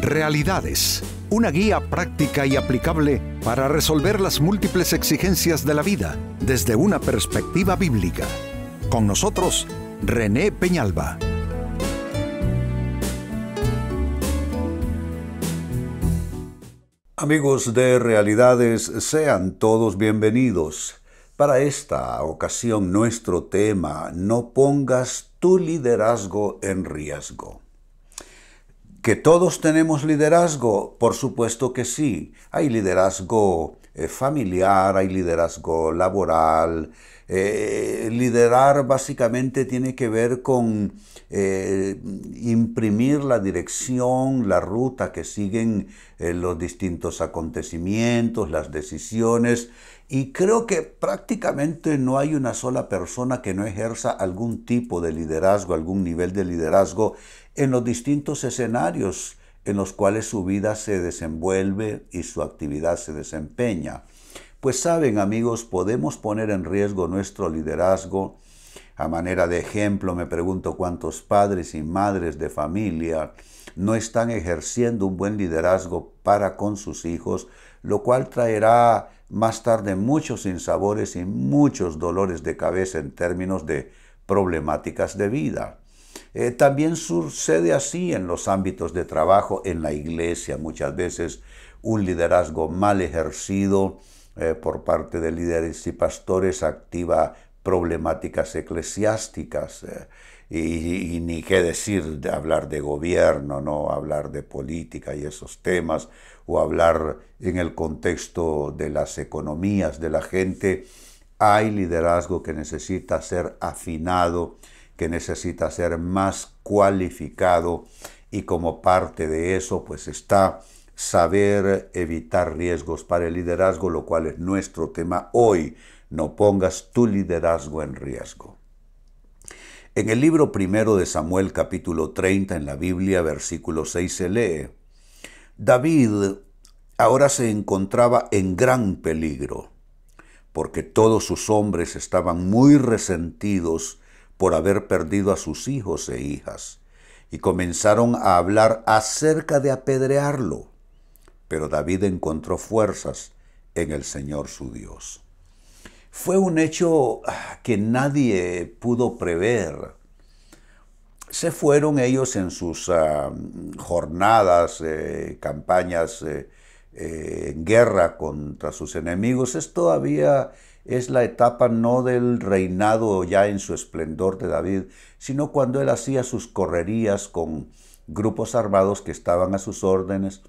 Realidades, una guía práctica y aplicable para resolver las múltiples exigencias de la vida desde una perspectiva bíblica. Con nosotros, René Peñalba. Amigos de Realidades, sean todos bienvenidos. Para esta ocasión, nuestro tema: no pongas tu liderazgo en riesgo. ¿Que todos tenemos liderazgo? Por supuesto que sí. Hay liderazgo familiar, hay liderazgo laboral. Liderar básicamente tiene que ver con imprimir la dirección, la ruta que siguen los distintos acontecimientos, las decisiones. Y creo que prácticamente no hay una sola persona que no ejerza algún tipo de liderazgo, algún nivel de liderazgo en los distintos escenarios en los cuales su vida se desenvuelve y su actividad se desempeña. Pues saben, amigos, podemos poner en riesgo nuestro liderazgo. A manera de ejemplo, me pregunto cuántos padres y madres de familia no están ejerciendo un buen liderazgo para con sus hijos, lo cual traerá más tarde muchos sinsabores y muchos dolores de cabeza en términos de problemáticas de vida. También sucede así en los ámbitos de trabajo, en la iglesia. Muchas veces un liderazgo mal ejercido por parte de líderes y pastores activa problemáticas eclesiásticas. Y ni qué decir de hablar de gobierno, ¿no? Hablar de política y esos temas, o hablar en el contexto de las economías de la gente. Hay liderazgo que necesita ser afinado, que necesita ser más cualificado, y como parte de eso pues está saber evitar riesgos para el liderazgo, lo cual es nuestro tema hoy. No pongas tu liderazgo en riesgo. En el libro primero de Samuel, capítulo 30, en la Biblia, versículo 6, se lee: David ahora se encontraba en gran peligro, porque todos sus hombres estaban muy resentidos por haber perdido a sus hijos e hijas, y comenzaron a hablar acerca de apedrearlo. Pero David encontró fuerzas en el Señor su Dios. Fue un hecho que nadie pudo prever. Se fueron ellos en sus jornadas, campañas en guerra contra sus enemigos. Todavía es la etapa no del reinado ya en su esplendor de David, sino cuando él hacía sus correrías con grupos armados que estaban a sus órdenes,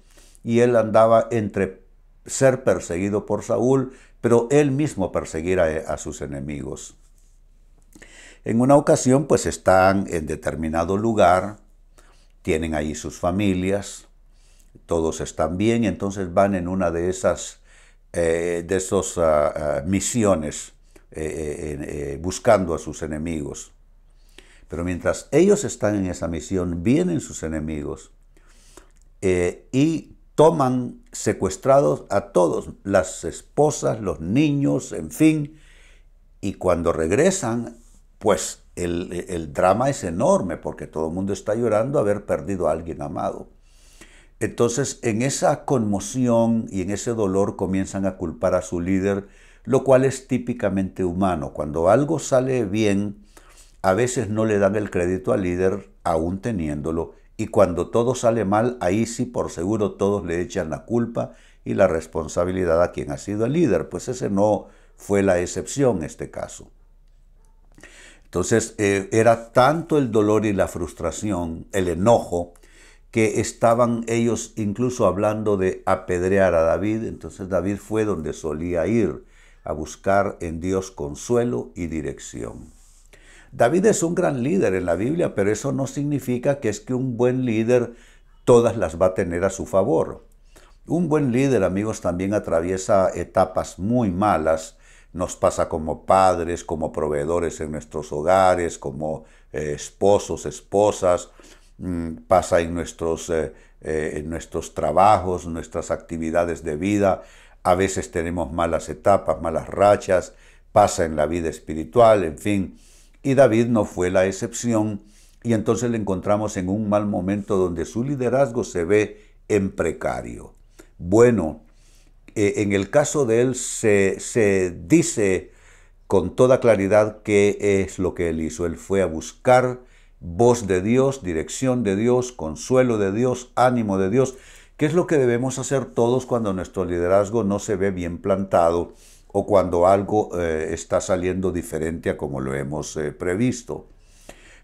y él andaba entre ser perseguido por Saúl, pero él mismo perseguir a sus enemigos. En una ocasión pues están en determinado lugar, tienen ahí sus familias, todos están bien, entonces van en una de esas misiones buscando a sus enemigos. Pero mientras ellos están en esa misión, vienen sus enemigos y toman secuestrados a todos, las esposas, los niños, en fin. Y cuando regresan, pues el drama es enorme, porque todo el mundo está llorando haber perdido a alguien amado. Entonces, en esa conmoción y en ese dolor comienzan a culpar a su líder, lo cual es típicamente humano. Cuando algo sale bien, a veces no le dan el crédito al líder, aún teniéndolo, y cuando todo sale mal, ahí sí por seguro todos le echan la culpa y la responsabilidad a quien ha sido el líder. Pues ese no fue la excepción en este caso. Entonces, era tanto el dolor y la frustración, el enojo, que estaban ellos incluso hablando de apedrear a David. Entonces David fue donde solía ir, a buscar en Dios consuelo y dirección. David es un gran líder en la Biblia, pero eso no significa que es que un buen líder todas las va a tener a su favor. Un buen líder, amigos, también atraviesa etapas muy malas. Nos pasa como padres, como proveedores en nuestros hogares, como esposos, esposas. Pasa en nuestros trabajos, nuestras actividades de vida. A veces tenemos malas etapas, malas rachas. Pasa en la vida espiritual, en fin. Y David no fue la excepción. Y entonces le encontramos en un mal momento donde su liderazgo se ve en precario. Bueno, en el caso de él se dice con toda claridad qué es lo que él hizo. Él fue a buscar voz de Dios, dirección de Dios, consuelo de Dios, ánimo de Dios, que es lo que debemos hacer todos cuando nuestro liderazgo no se ve bien plantado o cuando algo está saliendo diferente a como lo hemos previsto.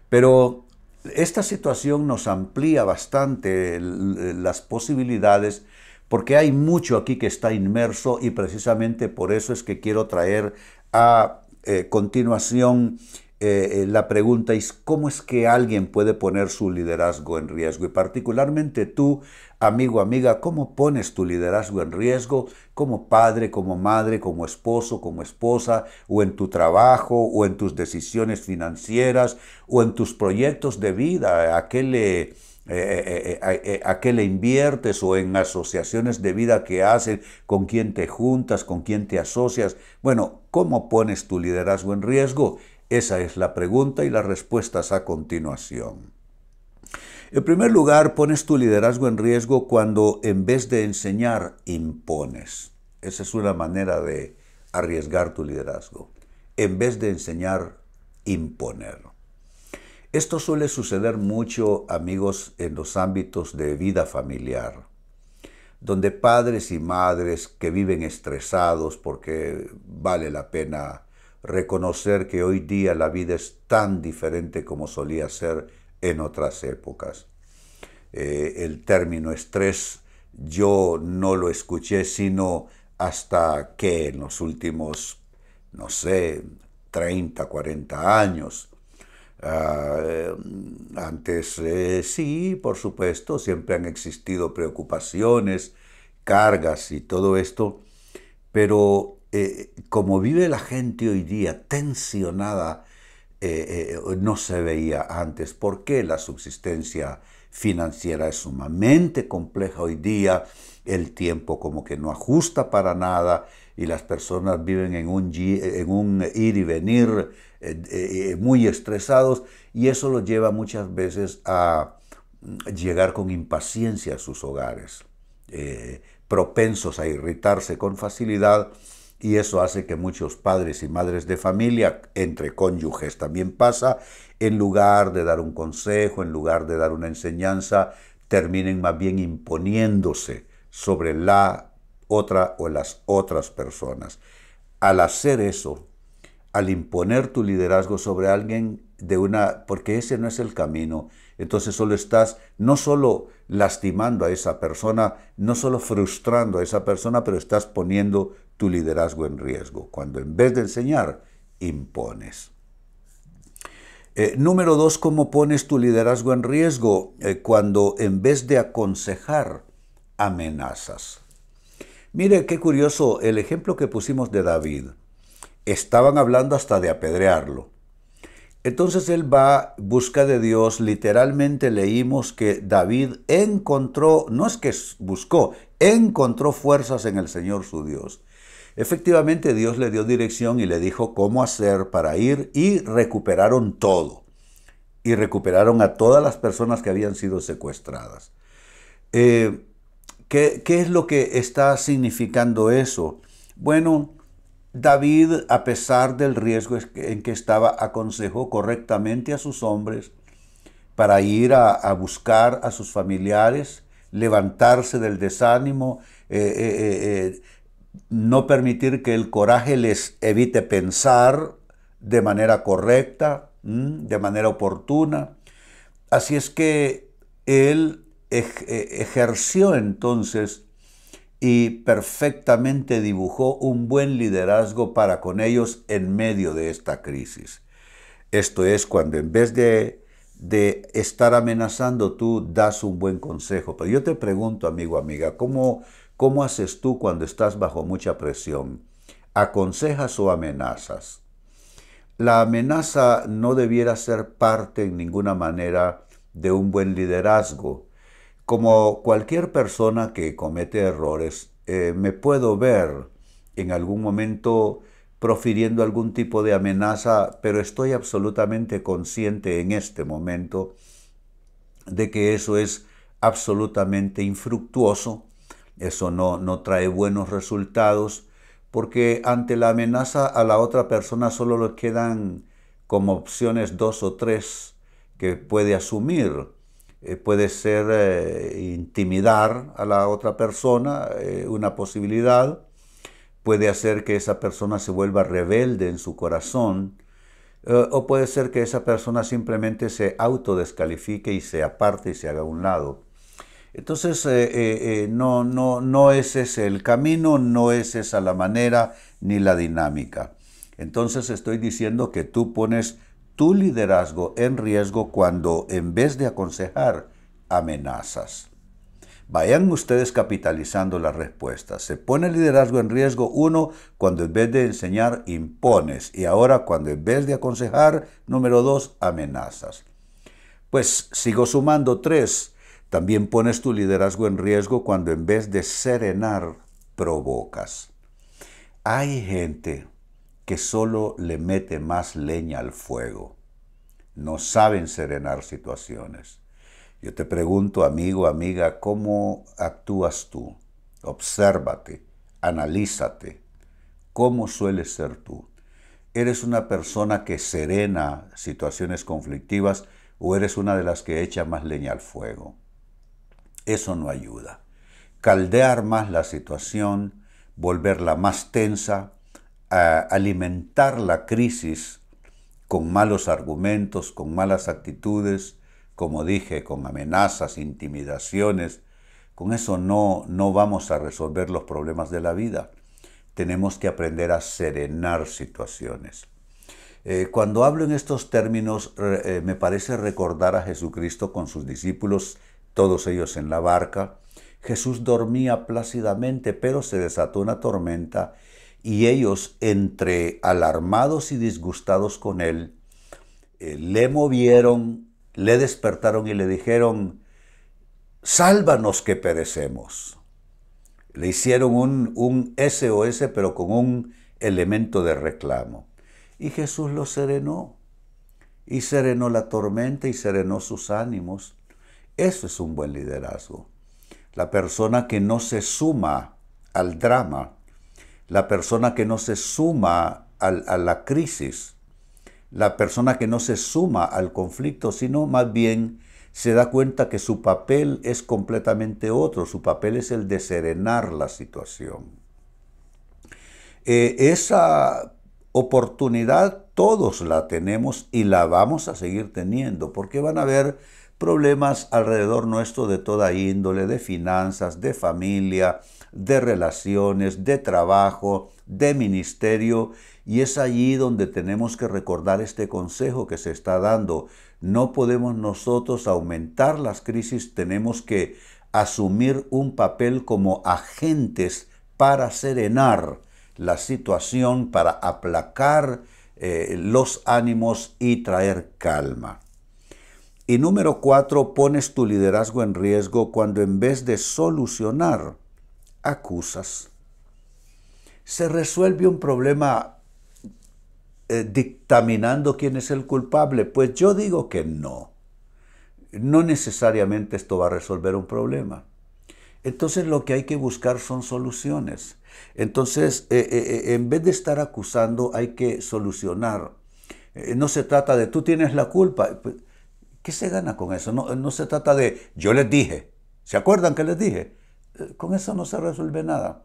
Pero esta situación nos amplía bastante las posibilidades porque hay mucho aquí que está inmerso y precisamente por eso es que quiero traer a continuación la pregunta es ¿cómo es que alguien puede poner su liderazgo en riesgo? Y particularmente tú, amigo, amiga, ¿cómo pones tu liderazgo en riesgo? Como padre, como madre, como esposo, como esposa, o en tu trabajo, o en tus decisiones financieras, o en tus proyectos de vida, ¿a qué le inviertes? O en asociaciones de vida que haces, con quién te juntas, con quién te asocias. Bueno, ¿cómo pones tu liderazgo en riesgo? Esa es la pregunta y las respuestas a continuación. En primer lugar, pones tu liderazgo en riesgo cuando en vez de enseñar, impones. Esa es una manera de arriesgar tu liderazgo. En vez de enseñar, imponer. Esto suele suceder mucho, amigos, en los ámbitos de vida familiar, donde padres y madres que viven estresados porque vale la pena reconocer que hoy día la vida es tan diferente como solía ser en otras épocas. El término estrés yo no lo escuché sino hasta que en los últimos, no sé, 30, 40 años. Antes sí, por supuesto, siempre han existido preocupaciones, cargas y todo esto, pero como vive la gente hoy día tensionada, no se veía antes. ¿Por qué? La subsistencia financiera es sumamente compleja hoy día, el tiempo como que no ajusta para nada y las personas viven en un ir y venir muy estresados y eso los lleva muchas veces a llegar con impaciencia a sus hogares, propensos a irritarse con facilidad. Y eso hace que muchos padres y madres de familia, entre cónyuges también pasa, en lugar de dar un consejo, en lugar de dar una enseñanza, terminen más bien imponiéndose sobre la otra o las otras personas. Al hacer eso, al imponer tu liderazgo sobre alguien porque ese no es el camino, entonces solo estás no solo lastimando a esa persona, no solo frustrando a esa persona, pero estás poniendo tu liderazgo en riesgo, cuando en vez de enseñar, impones. Número 2, ¿cómo pones tu liderazgo en riesgo? Cuando en vez de aconsejar, amenazas. Mire qué curioso el ejemplo que pusimos de David. Estaban hablando hasta de apedrearlo. Entonces él va, busca de Dios, literalmente leímos que David encontró, no es que buscó, encontró fuerzas en el Señor su Dios. Efectivamente Dios le dio dirección y le dijo cómo hacer para ir y recuperaron todo. Y recuperaron a todas las personas que habían sido secuestradas. ¿Qué es lo que está significando eso? Bueno, David, a pesar del riesgo en que estaba, aconsejó correctamente a sus hombres para ir a buscar a sus familiares, levantarse del desánimo, no permitir que el coraje les evite pensar de manera correcta, de manera oportuna. Así es que él ejerció entonces y perfectamente dibujó un buen liderazgo para con ellos en medio de esta crisis. Esto es cuando en vez de estar amenazando, tú das un buen consejo. Pero yo te pregunto, amigo, amiga, ¿cómo haces tú cuando estás bajo mucha presión? ¿Aconsejas o amenazas? La amenaza no debiera ser parte en ninguna manera de un buen liderazgo. Como cualquier persona que comete errores, me puedo ver en algún momento profiriendo algún tipo de amenaza, pero estoy absolutamente consciente en este momento de que eso es absolutamente infructuoso. Eso no trae buenos resultados, porque ante la amenaza a la otra persona solo le quedan como opciones 2 o 3 que puede asumir. Puede ser intimidar a la otra persona, una posibilidad. Puede hacer que esa persona se vuelva rebelde en su corazón, o puede ser que esa persona simplemente se autodescalifique y se aparte y se haga a un lado. Entonces, no es ese el camino, no es esa la manera ni la dinámica. Entonces estoy diciendo que tú pones tu liderazgo en riesgo cuando en vez de aconsejar, amenazas. Vayan ustedes capitalizando las respuestas. Se pone el liderazgo en riesgo, 1, cuando en vez de enseñar, impones. Y ahora, cuando en vez de aconsejar, número 2, amenazas. Pues sigo sumando 3. También pones tu liderazgo en riesgo cuando en vez de serenar, provocas. Hay gente que solo le mete más leña al fuego. No saben serenar situaciones. Yo te pregunto, amigo, amiga, ¿cómo actúas tú? Obsérvate, analízate. ¿Cómo sueles ser tú? ¿Eres una persona que serena situaciones conflictivas o eres una de las que echa más leña al fuego? Eso no ayuda. Caldear más la situación, volverla más tensa, alimentar la crisis con malos argumentos, con malas actitudes, como dije, con amenazas, intimidaciones. Con eso no vamos a resolver los problemas de la vida. Tenemos que aprender a serenar situaciones. Cuando hablo en estos términos, me parece recordar a Jesucristo con sus discípulos, todos ellos en la barca. Jesús dormía plácidamente, pero se desató una tormenta y ellos, entre alarmados y disgustados con él, le movieron, le despertaron y le dijeron: sálvanos que perecemos. Le hicieron un SOS, pero con un elemento de reclamo. Y Jesús los serenó. Y serenó la tormenta y serenó sus ánimos. Eso es un buen liderazgo. La persona que no se suma al drama, la persona que no se suma a la crisis, la persona que no se suma al conflicto, sino más bien se da cuenta que su papel es completamente otro. Su papel es el de serenar la situación. Esa oportunidad todos la tenemos y la vamos a seguir teniendo, porque van a haber problemas alrededor nuestro de toda índole, de finanzas, de familia, de relaciones, de trabajo, de ministerio, y es allí donde tenemos que recordar este consejo que se está dando. No podemos nosotros aumentar las crisis, tenemos que asumir un papel como agentes para serenar la situación, para aplacar los ánimos y traer calma. Y número 4, pones tu liderazgo en riesgo cuando en vez de solucionar, acusas. ¿Se resuelve un problema dictaminando quién es el culpable? Pues yo digo que no. No necesariamente esto va a resolver un problema. Entonces lo que hay que buscar son soluciones. Entonces, en vez de estar acusando, hay que solucionar. No se trata de tú tienes la culpa. ¿Qué se gana con eso? No se trata de yo les dije. ¿Se acuerdan que les dije? Con eso no se resuelve nada.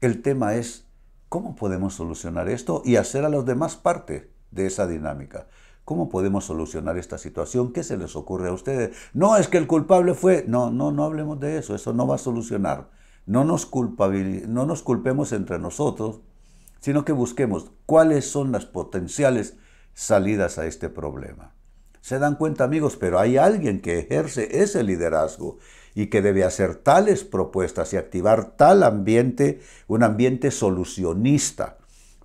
El tema es cómo podemos solucionar esto y hacer a los demás parte de esa dinámica. ¿Cómo podemos solucionar esta situación? ¿Qué se les ocurre a ustedes? No, es que el culpable fue... No hablemos de eso. Eso no va a solucionar. No nos culpemos entre nosotros, sino que busquemos cuáles son las potenciales salidas a este problema. Se dan cuenta, amigos, pero hay alguien que ejerce ese liderazgo y que debe hacer tales propuestas y activar tal ambiente, un ambiente solucionista,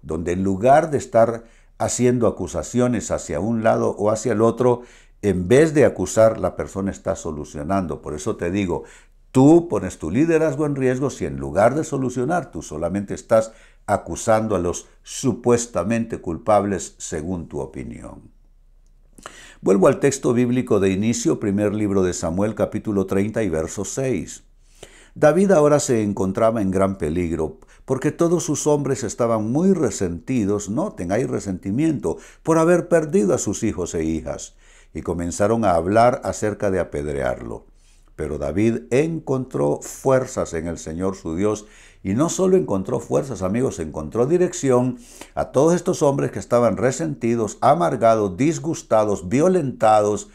donde en lugar de estar haciendo acusaciones hacia un lado o hacia el otro, en vez de acusar, la persona está solucionando. Por eso te digo, tú pones tu liderazgo en riesgo si en lugar de solucionar, tú solamente estás acusando a los supuestamente culpables según tu opinión. Vuelvo al texto bíblico de inicio, primer libro de Samuel, capítulo 30 y verso 6. David ahora se encontraba en gran peligro, porque todos sus hombres estaban muy resentidos, noten, hay resentimiento, por haber perdido a sus hijos e hijas, y comenzaron a hablar acerca de apedrearlo. Pero David encontró fuerzas en el Señor su Dios, y no solo encontró fuerzas, amigos, encontró dirección a todos estos hombres que estaban resentidos, amargados, disgustados, violentados,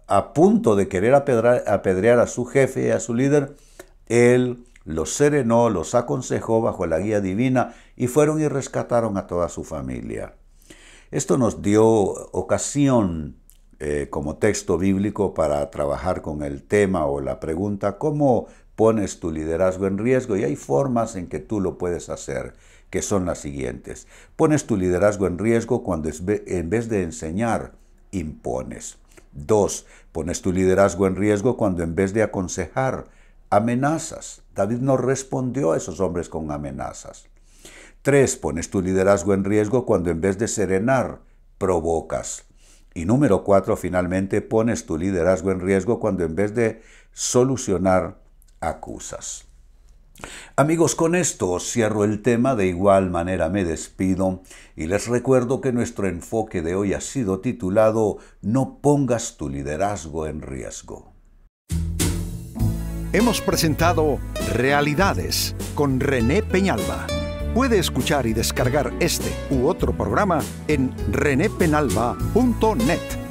a punto de querer apedrear a su jefe y a su líder. Él los serenó, los aconsejó bajo la guía divina y fueron y rescataron a toda su familia. Esto nos dio ocasión como texto bíblico para trabajar con el tema o la pregunta: ¿cómo pones tu liderazgo en riesgo? Y hay formas en que tú lo puedes hacer, que son las siguientes. Pones tu liderazgo en riesgo cuando en vez de enseñar, impones. 2. Pones tu liderazgo en riesgo cuando en vez de aconsejar, amenazas. David no respondió a esos hombres con amenazas. 3. Pones tu liderazgo en riesgo cuando en vez de serenar, provocas. Y número 4, finalmente, pones tu liderazgo en riesgo cuando en vez de solucionar, acusas. Amigos, con esto cierro el tema, de igual manera me despido y les recuerdo que nuestro enfoque de hoy ha sido titulado No pongas tu liderazgo en riesgo. Hemos presentado Realidades con René Peñalba. Puede escuchar y descargar este u otro programa en renépenalba.net.